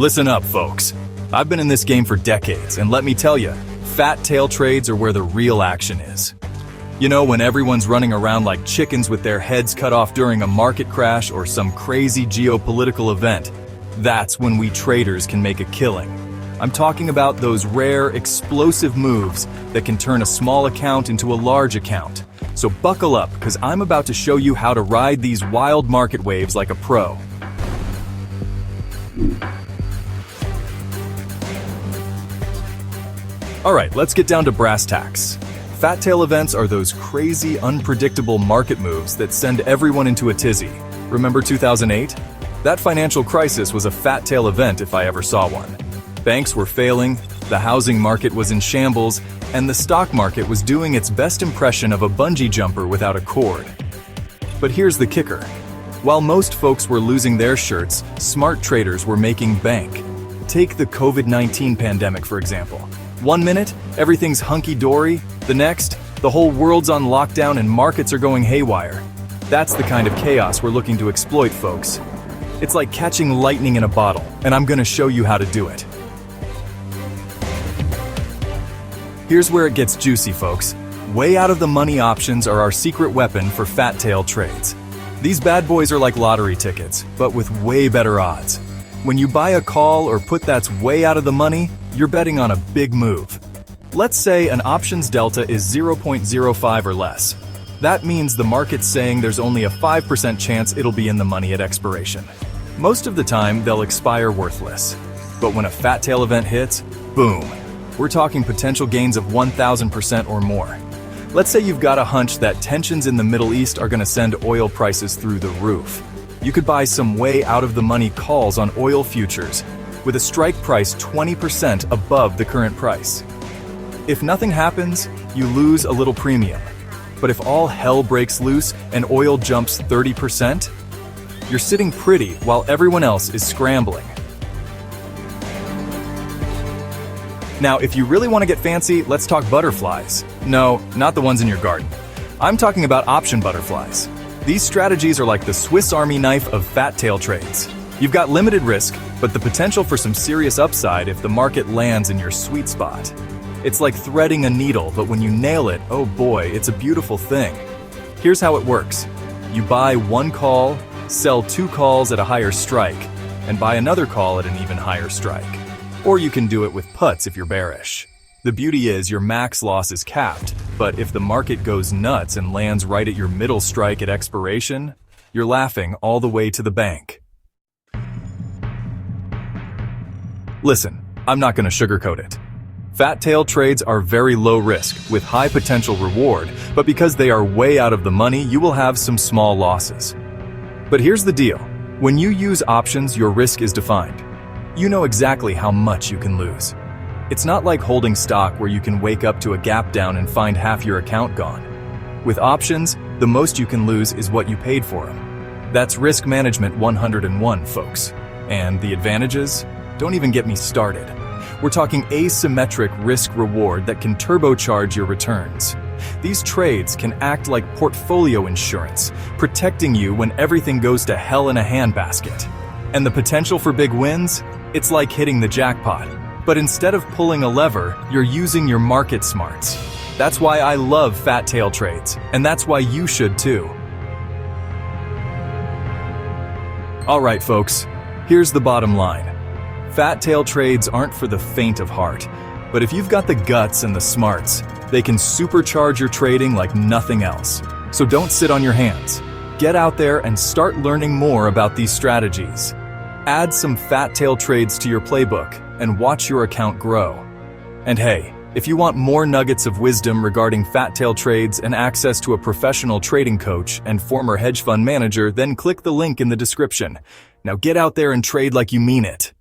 Listen up, folks. I've been in this game for decades, and let me tell you, fat tail trades are where the real action is. You know, when everyone's running around like chickens with their heads cut off during a market crash or some crazy geopolitical event, that's when we traders can make a killing. I'm talking about those rare, explosive moves that can turn a small account into a large account. So buckle up, because I'm about to show you how to ride these wild market waves like a pro. Alright, let's get down to brass tacks. Fat tail events are those crazy, unpredictable market moves that send everyone into a tizzy. Remember 2008? That financial crisis was a fat tail event if I ever saw one. Banks were failing, the housing market was in shambles, and the stock market was doing its best impression of a bungee jumper without a cord. But here's the kicker. While most folks were losing their shirts, smart traders were making bank. Take the COVID-19 pandemic, for example. 1 minute, everything's hunky-dory. The next, the whole world's on lockdown and markets are going haywire. That's the kind of chaos we're looking to exploit, folks. It's like catching lightning in a bottle, and I'm gonna show you how to do it. Here's where it gets juicy, folks. Way out of the money options are our secret weapon for fat tail trades. These bad boys are like lottery tickets, but with way better odds. When you buy a call or put that's way out of the money, you're betting on a big move. Let's say an options delta is 0.05 or less. That means the market's saying there's only a 5% chance it'll be in the money at expiration. Most of the time, they'll expire worthless. But when a fat tail event hits, boom. We're talking potential gains of 1,000% or more. Let's say you've got a hunch that tensions in the Middle East are going to send oil prices through the roof. You could buy some way out of the money calls on oil futures with a strike price 20% above the current price. If nothing happens, you lose a little premium. But if all hell breaks loose and oil jumps 30%, you're sitting pretty while everyone else is scrambling. Now, if you really want to get fancy, let's talk butterflies. No, not the ones in your garden. I'm talking about option butterflies. These strategies are like the Swiss Army knife of fat tail trades. You've got limited risk, but the potential for some serious upside if the market lands in your sweet spot. It's like threading a needle, but when you nail it, oh boy, it's a beautiful thing. Here's how it works. You buy one call, sell 2 calls at a higher strike, and buy another call at an even higher strike. Or you can do it with puts if you're bearish. The beauty is your max loss is capped, but if the market goes nuts and lands right at your middle strike at expiration, you're laughing all the way to the bank. Listen, I'm not going to sugarcoat it. Fat tail trades are very low risk with high potential reward, but because they are way out of the money, you will have some small losses. But here's the deal. When you use options, your risk is defined. You know exactly how much you can lose. It's not like holding stock where you can wake up to a gap down and find half your account gone. With options, the most you can lose is what you paid for them. That's risk management 101, folks. And the advantages? Don't even get me started. We're talking asymmetric risk-reward that can turbocharge your returns. These trades can act like portfolio insurance, protecting you when everything goes to hell in a handbasket. And the potential for big wins? It's like hitting the jackpot. But instead of pulling a lever, you're using your market smarts. That's why I love fat tail trades, and that's why you should too. Alright folks, here's the bottom line. Fat tail trades aren't for the faint of heart, but if you've got the guts and the smarts, they can supercharge your trading like nothing else. So don't sit on your hands. Get out there and start learning more about these strategies. Add some fat tail trades to your playbook and watch your account grow. And hey, if you want more nuggets of wisdom regarding fat tail trades and access to a professional trading coach and former hedge fund manager, then click the link in the description. Now get out there and trade like you mean it.